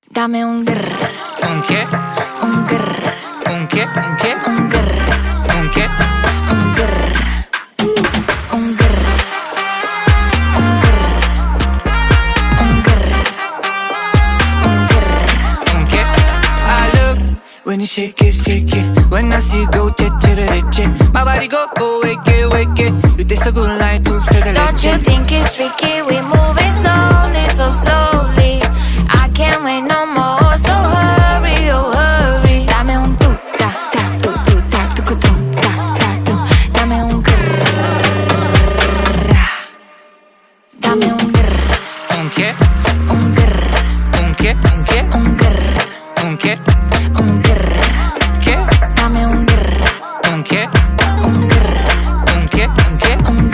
Dame un grr, ¿Un qué? un grr, ¿Un qué? ¿Un qué? un grr, ¿Un qué? un grr, un grr, un grr, un grr, un grr. ¿Un qué? I look when you shake it. When I see you go, che. My body go, wake it. You taste so good like dulce de Don't you leche. think it's tricky? We moving slowly, so slowly. I can't wait no more, so hurry, oh hurry. Dame un tu ta ta tu ta tu tum ta ta tu. Dame un grrr. Dame un